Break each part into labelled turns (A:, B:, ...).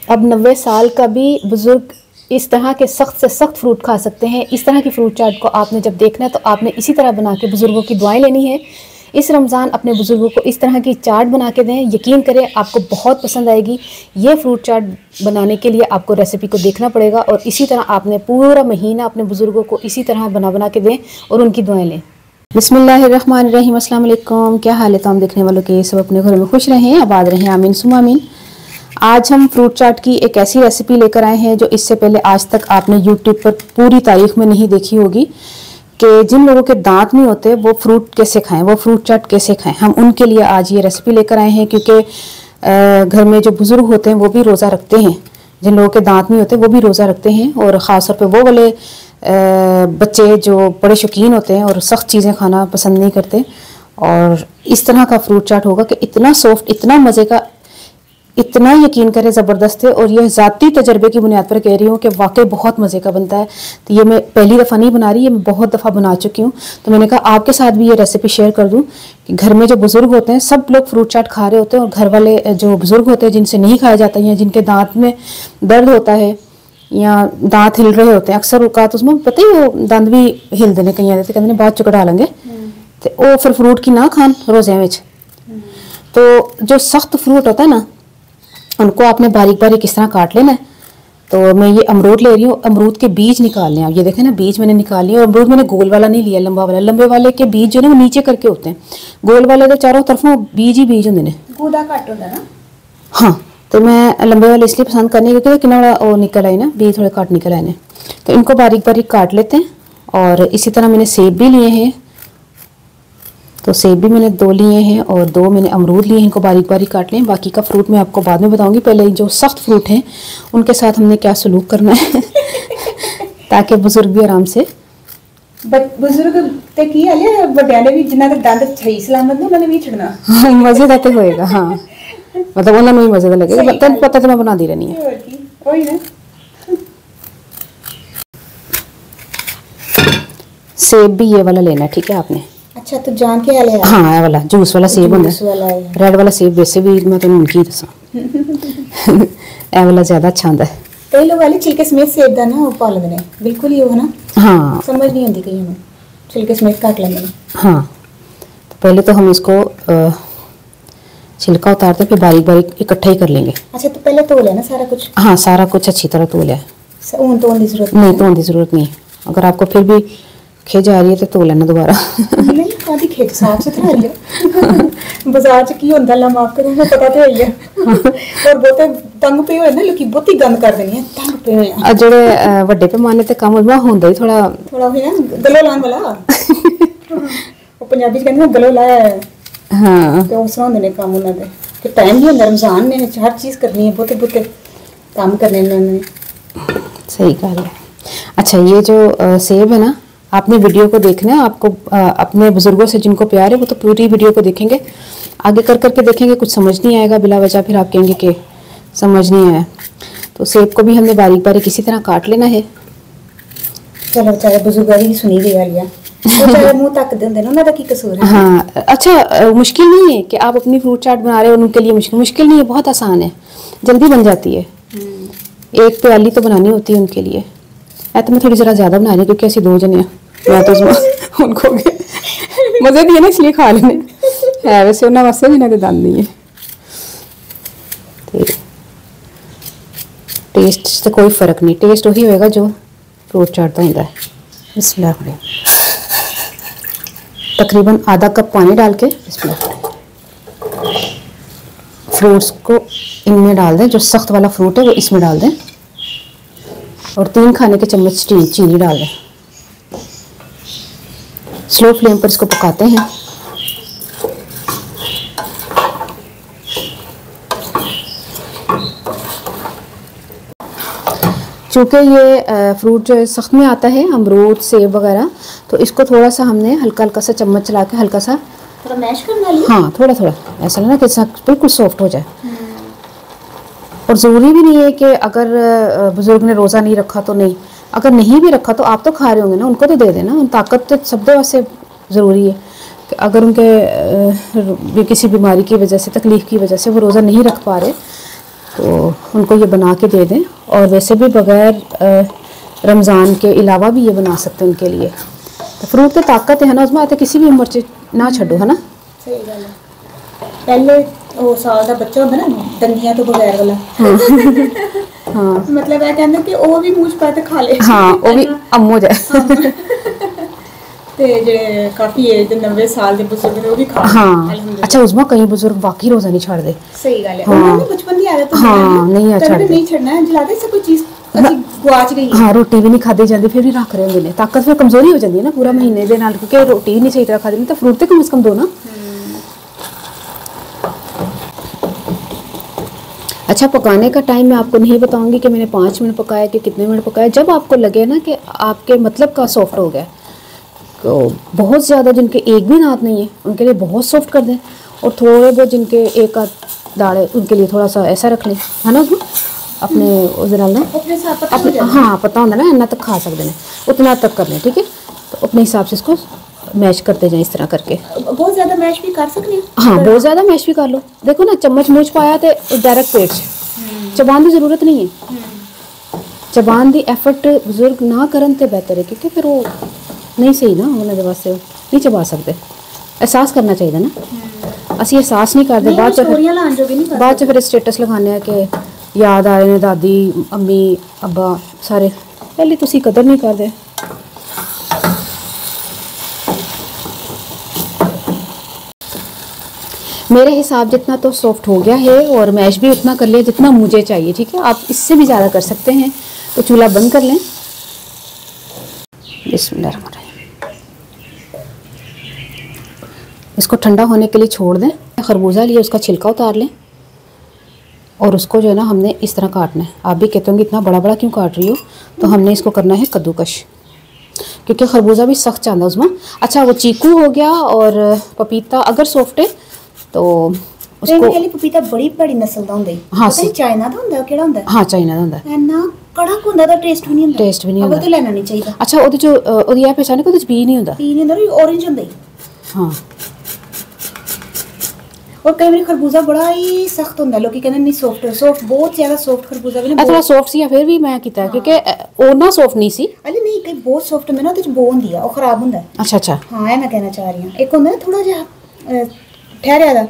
A: अब 90 साल का भी बुज़ुर्ग इस तरह के सख्त से सख्त फ्रूट खा सकते हैं। इस तरह की फ्रूट चाट को आपने जब देखना है तो आपने इसी तरह बना के बुज़ुर्गों की दुआएं लेनी है। इस रमज़ान अपने बुज़ुर्गों को इस तरह की चाट बना के दें, यकीन करें आपको बहुत पसंद आएगी। ये फ्रूट चाट बनाने के लिए आपको रेसिपी को देखना पड़ेगा और इसी तरह आपने पूरा महीना अपने बुज़ुर्गों को इसी तरह बना के दें और उनकी दुआएँ लें। बिस्मिल्लाहिर्रहमानिर्रहीम, अस्सलाम वालेकुम। क्या हाल है तमाम देखने वालों के? सब अपने घरों में खुश रहें, आबाद रहें, आमीन सुम्मा आमीन। आज हम फ्रूट चाट की एक ऐसी रेसिपी लेकर आए हैं जो इससे पहले आज तक आपने यूट्यूब पर पूरी तारीख में नहीं देखी होगी कि जिन लोगों के दांत नहीं होते वो फ्रूट कैसे खाएं, वो फ्रूट चाट कैसे खाएं। हम उनके लिए आज ये रेसिपी लेकर आए हैं क्योंकि घर में जो बुज़ुर्ग होते हैं वो भी रोज़ा रखते हैं। जिन लोगों के दांत नहीं होते वो भी रोज़ा रखते हैं और ख़ास तौर पर वो वाले बच्चे जो बड़े शौकीन होते हैं और सख्त चीज़ें खाना पसंद नहीं करते। और इस तरह का फ्रूट चाट होगा कि इतना सॉफ्ट, इतना मज़े का, इतना यकीन करें ज़बरदस्त है। और यह ज़ाती तजर्बे की बुनियाद पर कह रही हूँ कि वाकई बहुत मज़े का बनता है। तो ये मैं पहली दफ़ा नहीं बना रही, ये मैं बहुत दफ़ा बना चुकी हूँ। तो मैंने कहा आपके साथ भी ये रेसिपी शेयर कर दूँ कि घर में जो बुज़ुर्ग होते हैं सब लोग फ्रूट चाट खा रहे होते हैं और घर वाले जो बुज़ुर्ग होते हैं जिनसे नहीं खाया जाता या जिनके दांत में दर्द होता है या दांत हिल रहे होते हैं, अक्सर औकात उसमें पता ही वो दंद भी हिल देने कहीं आते कहते बाद चुक डालेंगे तो वो फिर फ्रूट की ना खान रोज़े में। तो जो सख्त फ्रूट होता है ना उनको आपने बारीक बारीक किस तरह काट लेना है। तो मैं ये अमरूद ले रही हूँ, अमरूद के बीज निकालने हैं। आप ये देखें ना, बीज मैंने निकाल लिया। और अमरूद मैंने गोल वाला नहीं लिया, लंबा वाला। लंबे वाले के बीज जो है ना वो नीचे करके होते हैं, गोल वाले तो चारों तरफों बीज ही बीज होंगे ने,
B: गूदा घट होता ना।
A: हाँ, तो मैं लंबे वाले इसलिए पसंद करने क्योंकि कितना बड़ा वो निकल आए ना, बीज थोड़े काट निकल आए ने। तो इनको बारीक बारीक काट लेते हैं। और इसी तरह मैंने सेब भी लिए हैं, तो सेब भी मैंने 2 लिए हैं और 2 मैंने अमरूद लिए हैं, इनको बारीक बारीक काट लें। बाकी का फ्रूट मैं आपको बाद में बताऊंगी। पहले जो सख्त फ्रूट हैं उनके साथ हमने क्या सलूक करना है ताकि बुजुर्ग भी आराम से
B: बुजुर्ग ते की हाले बड़ियां ने भी जिन्ना दे दंद सही सलामत ने उन्होंने भी छड़ना
A: मजे तो होएगा। हाँ, मतलब उन्होंने भी मजे लगेगा। तन पता तो मैं बना दी रहनी है।
B: और की वही ना।
A: सेब भी ये वाला लेना है, ठीक है आपने?
B: अच्छा, तो जान के हाल है?
A: हाँ, ये वाला जूस वाला सेब होंगे। रेड वाला सेब वैसे भी मैं तो उनकी दसा ए वाला ज्यादा अच्छा होता है।
B: कई लोग वाले छिलके समेत सेब दा ना पा लेंगे ने, बिल्कुल ही हो ना।
A: हाँ,
B: समझ नहीं आती कहीं में, छिलके समेत काट लेंगे।
A: हाँ, तो पहले तो हम इसको छिलका उतारते फिर बारीक बारीक इकट्ठा ही कर लेंगे।
B: अच्छा, तो पहले तोल है ना सारा कुछ?
A: हाँ, सारा कुछ अच्छी तरह तोल है।
B: ऊन तोल की जरूरत
A: नहीं, तोल की जरूरत नहीं। अगर आपको फिर भी खिच आ रही है तो तोल लेना दोबारा।
B: नहीं, कादी खिच साफ सुथरा है बाजार च की होंदा, अल्लाह माफ करे, मैं पता तो है ही और बहुते तंग पे होए ना लोकी, बहुती गंद कर देनी है, तंग पे होए
A: आ जेड़े ਵੱਡੇ पैमाने ते काम होना ਹੁੰਦਾ ही थोड़ा
B: होई ना गलो लान वाला वो पंजाबी च कहंदे ने गलो लाया है।
A: हाँ,
B: तो उस होंदे ने काम उन्हां दे कि टाइम भी होंदा, रमजान ने हर चीज करनी है, बहुते बहुते काम करने ने।
A: सही गल है। अच्छा, ये जो सेब है ना, आपने वीडियो को देखना है। आपको अपने बुजुर्गों से जिनको प्यार है वो तो पूरी वीडियो को देखेंगे, आगे कर करके देखेंगे। कुछ समझ नहीं आएगा बिला वजह, फिर आप कहेंगे कि समझ नहीं आया। तो सेब को भी हमने बारीक बारीक इसी तरह काट लेना है।
B: चलो, बेचारे बुजुर्ग ही सुनी गई वाली है, बेचारे मुंह तक देंदे ना, उनका की कसूर है?
A: हाँ, अच्छा, मुश्किल नहीं है कि आप अपनी फ्रूट चाट बना रहे हो उनके लिए मुश्किल नहीं है, बहुत आसान है, जल्दी बन जाती है। एक प्याली तो बनानी होती है उनके लिए। तो मैं थोड़ी जरा ज्यादा बना रही हूँ क्योंकि ऐसी 2 जने मैं तो उनको मजे दिए ना इसलिए खा लेने है। वैसे उन्होंने वास्ते भी ना दंद नहीं है। टेस्ट से कोई फर्क नहीं, टेस्ट वही होएगा जो फ्रूट चाट का होता है। बिस्मिल्लाह, तकरीबन आधा कप पानी डाल के फ्रूट्स को इनमें डाल दें। जो सख्त वाला फ्रूट है वो इसमें डाल दें और 3 खाने के चम्मच चीनी डाल दें। स्लो फ्लेम पर इसको पकाते हैं। चूँकि ये फ्रूट जो है सख्त में आता है, अमरूद सेब वगैरह, तो इसको थोड़ा सा हमने हल्का हल्का सा चम्मच चला के हल्का सा
B: थोड़ा मैश करना है।
A: हाँ, थोड़ा थोड़ा ऐसा ना कि बिल्कुल सॉफ्ट हो जाए। और ज़रूरी भी नहीं है कि अगर बुजुर्ग ने रोज़ा नहीं रखा तो नहीं, अगर नहीं भी रखा तो आप तो खा रहे होंगे ना, उनको तो दे देना। ताकत तो सब वास्ते ज़रूरी है कि अगर उनके किसी बीमारी की वजह से, तकलीफ़ की वजह से वो रोज़ा नहीं रख पा रहे, तो उनको ये बना के दे दें। और वैसे भी बग़ैर रमज़ान के अलावा भी ये बना सकते हैं उनके लिए। तो फ्रूट तो ताकत है ना, उसमें आते किसी भी उम्र से ना छो है ना।
B: सही गल है। पहले वो साल का बच्चा होता ना दंदियां तो बगैर वाला हाँ मतलब है कहते कि वो भी मूंह पाते खा ले
A: हाँ वो भी अम्मो जाए
B: ते जे काफी एज 90 साल के बुजुर्ग ने वो भी खा
A: हाँ। अच्छा उसमें कई बुजुर्ग वाकई रोजा नहीं छोड़ दे।
B: सही गल है।
A: हाँ।
B: उन्होंने बचपन की आदत
A: हाँ नहीं अच्छा
B: नहीं छड़ना है जलाते से कोई चीज ਅਸੀਂ ਗਵਾਚ ਗਈ।
A: हाँ रोटी भी नहीं खादी जाती फिर भी रख रहे होंगे ने ताकत फिर कमजोरी हो जाती है ना पूरा महीने दे नाल क्योंकि रोटी नहीं सही तरह खादी नहीं तो फ्रूट तो कम से कम दो ना। अच्छा पकाने का टाइम मैं आपको नहीं बताऊंगी कि मैंने 5 मिनट पकाया कि कितने मिनट पकाया। जब आपको लगे ना कि आपके मतलब का सॉफ्ट हो गया तो बहुत ज़्यादा जिनके एक भी दांत नहीं है उनके लिए बहुत सॉफ्ट कर दें और थोड़े बहुत जिनके एक आध दाड़े उनके लिए थोड़ा सा ऐसा रख लें है ना अपने उसदे नाल ना अपने हाँ पता होंगे ना इन्ना तक खा सकते हैं उतना तक कर लें ठीक है। तो अपने हिसाब से इसको मैश करते जाएं इस तरह करके।
B: बहुत ज़्यादा मैश भी कर सकते हैं।
A: हाँ बहुत ज़्यादा मैश भी कर लो। देखो ना चम्मच मूँछ पाया तो डायरेक्ट पेट च चबान की जरूरत नहीं है। चबान की एफर्ट बुजुर्ग ना करन ते बेहतर है क्योंकि फिर वो नहीं सही ना उन्होंने वास्ते नहीं चबा सकते। एहसास करना चाहिए ना असी एहसास नहीं करते बाद फिर स्टेटस लगाने कि याद आ रहे ने दादी अम्मी अब्बा सारे पहले तुसी कदर नहीं करते। मेरे हिसाब जितना तो सॉफ्ट हो गया है और मैश भी उतना कर लिया जितना मुझे चाहिए ठीक है। आप इससे भी ज़्यादा कर सकते हैं। तो चूल्हा बंद कर लें। बिस्मिल्लाह इसको ठंडा होने के लिए छोड़ दें। खरबूजा लिए उसका छिलका उतार लें और उसको जो है ना हमने इस तरह काटना है। आप भी कहते होंगे इतना बड़ा बड़ा क्यों काट रही हो तो हमने इसको करना है कद्दूकश क्योंकि खरबूजा भी सख्त चाहता है उसमें। अच्छा वो चीकू हो गया और पपीता अगर सॉफ्ट है तो उसको
B: पपीता बड़ी बड़ी नस्ल का होंदा है।
A: हाँ
B: चाइना दा होंदा केड़ा होंदा
A: हाँ चाइना दा होंदा
B: है ना कड़क होंदा दा टेस्ट भी नहीं होंदा अब तो लेना नहीं चाहिए।
A: अच्छा ओदी जो ओदी है पहचान कोई बी नहीं होंदा
B: ऑरेंज होंदा है।
A: हाँ
B: और कई बार खरबूजा बड़ा ही सख्त होंदा लोग कहंदे नहीं सॉफ्ट बहुत ज्यादा सॉफ्ट खरबूजा भी ना
A: थोड़ा सॉफ्ट सी फिर भी मैं कीता क्योंकि ओ ना सॉफ्ट नहीं सी
B: अरे नहीं कई बहुत सॉफ्ट में ना ओदे च बो होंदी है और खराब होंदा है।
A: अच्छा अच्छा हाँ
B: मैं कहना चाह रही हूं एक होंदा ना थोड़ा जिहा ठहरिया दा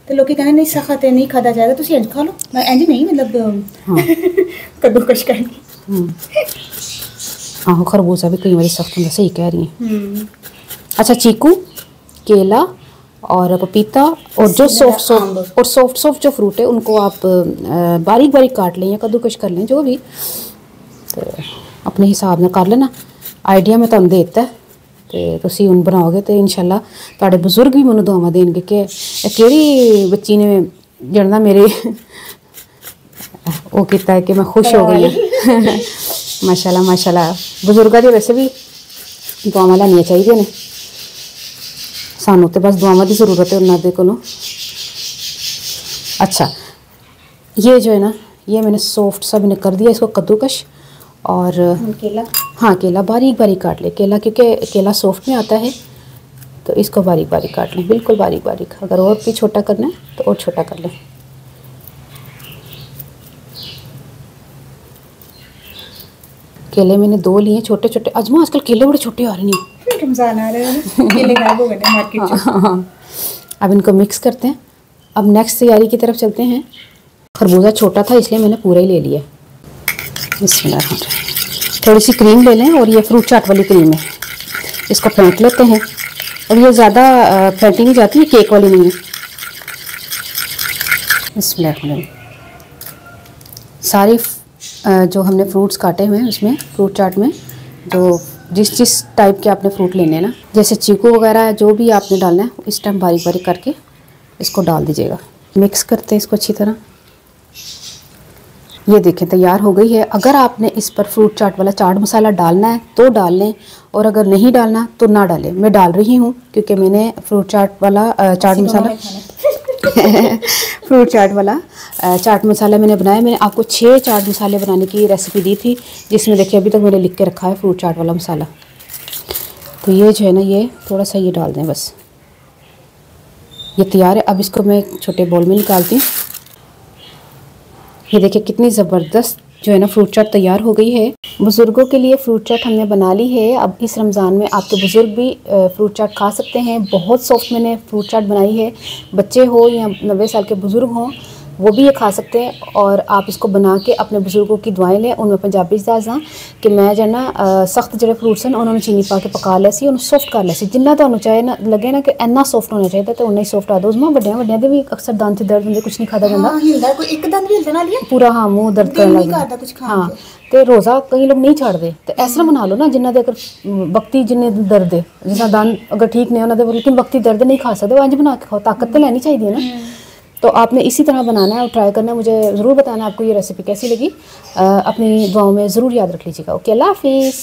B: तो लोग कहंदे नहीं सख्त है नहीं खादा जाएगा तुसी इंज खा लो मैं इंज नहीं मतलब हां कद्दूकश करनी
A: हां खरबूजा भी कई बार सख्त होंदा सही कह रही हैं। अच्छा चीकू केला और पपीता और जो सॉफ्ट जो फ्रूट है उनको आप बारीक बारीक काट लें या कद्दूकश कर लें जो भी तो अपने हिसाब में कर लेना। आइडिया मैं तुहानू देता है तो तुसी हुण बनाओगे तो इंशाल्लाह तुहाडे बुजुर्ग भी मैनूं दुआवां देणगे कि केड़ी बच्ची ने जणना मेरे वो कीता है कि मैं खुश हो गई हाँ माशाल्लाह माशाल्लाह। बुजुर्गां दी वैसे भी दुआवां लैनियां चाहिए ने सानू तो बस दुआवां की जरूरत है उन्होंने को। अच्छा ये जो है ना ये मैंने सॉफ्ट सा मैंने कर दिया इसको कद्दूकश और
B: केला
A: हाँ केला बारीक बारीक काट ले केला क्योंकि केला सॉफ्ट में आता है तो इसको बारीक बारीक काट लें बिल्कुल बारीक बारीक। अगर और भी छोटा करना है तो और छोटा कर लें। केले मैंने 2 लिए छोटे छोटे। अजमा आजकल केले बड़े छोटे आ रहे हैं
B: रमजान आ रहा है केले गायब हो गए मार्केट में।
A: अब इनको मिक्स करते हैं। अब नेक्स्ट तैयारी की तरफ चलते हैं। खरबूजा छोटा था इसलिए मैंने पूरा ही ले लिया। बिस्मिल्लाह थोड़ी सी क्रीम ले लें और ये फ्रूट चाट वाली क्रीम है इसको फेंट लेते हैं। और ये ज़्यादा फेंटी नहीं जाती है केक वाली नहीं है। बिस्मिल्लाह सारी जो हमने फ्रूट्स काटे हुए हैं उसमें फ्रूट चाट में जो जिस टाइप के आपने फ्रूट लेने हैं ना जैसे चीकू वगैरह जो भी आपने डालना है इस टाइम बारीक बारीक करके इसको डाल दीजिएगा। मिक्स करते हैं इसको अच्छी तरह। ये देखें तैयार हो गई है। अगर आपने इस पर फ्रूट चाट वाला चाट मसाला डालना है तो डाल लें और अगर नहीं डालना तो ना डालें। मैं डाल रही हूँ क्योंकि मैंने फ्रूट चाट वाला चाट मसाला फ्रूट चाट वाला चाट मसाला मैंने बनाया। मैंने आपको 6 चाट मसाले बनाने की रेसिपी दी थी जिसमें देखिए अभी तक मैंने लिख के रखा है फ्रूट चाट वाला मसाला। तो ये जो है ना ये थोड़ा सा ये डाल दें बस ये तैयार है। अब इसको मैं छोटे बाउल में निकालती हूँ। ये देखिए कितनी ज़बरदस्त जो है ना फ्रूट चाट तैयार हो गई है। बुज़ुर्गों के लिए फ्रूट चाट हमने बना ली है। अब इस रमज़ान में आपके बुज़ुर्ग भी फ्रूट चाट खा सकते हैं। बहुत सॉफ्ट मैंने फ्रूट चाट बनाई है। बच्चे हो या 90 साल के बुज़ुर्ग हों वो भी ये खा सकते हैं। और आप इसको बना के अपने बुज़ुर्गों की दुआएं लें। उनमें पंजाबी दसदा कि मैं जो ना सख्त जो फ्रूट्स हैं उन्होंने चीनी पा के पका लिया सी, उन्होंने सॉफ्ट कर लिया सी। जिन्ना तो चाहे ना लगे ना कि इन्ना सॉफ्ट होना चाहिए तो उन्ना ही सॉफ्ट आ दो। उसमें वड्डियां भी अक्सर दांत से दर्द होंगे, कुछ नहीं खाता जाता।
B: हिलदा कोई एक दंद भी हिलदा ना लिया
A: पूरा हाँ मुँह दर्द करने लग
B: करदा कुछ खान
A: हाँ। तो रोज़ा कई लोग नहीं छाड़ते तो इस तरह बना लो ना जिन्ना दे अगर वक्ती जिन्ने दर्द है जिस दंद अगर ठीक नहीं उन्होंने लेकिन वक्ती दर्द नहीं खा सकते, वो अंज बना के खाओ, ताकत तो लेनी चाहिए ना। तो आपने इसी तरह बनाना है और ट्राई करना है। मुझे ज़रूर बताना आपको ये रेसिपी कैसी लगी। अपनी दुआओं में ज़रूर याद रख लीजिएगा। ओके, अल्लाह हाफिज़।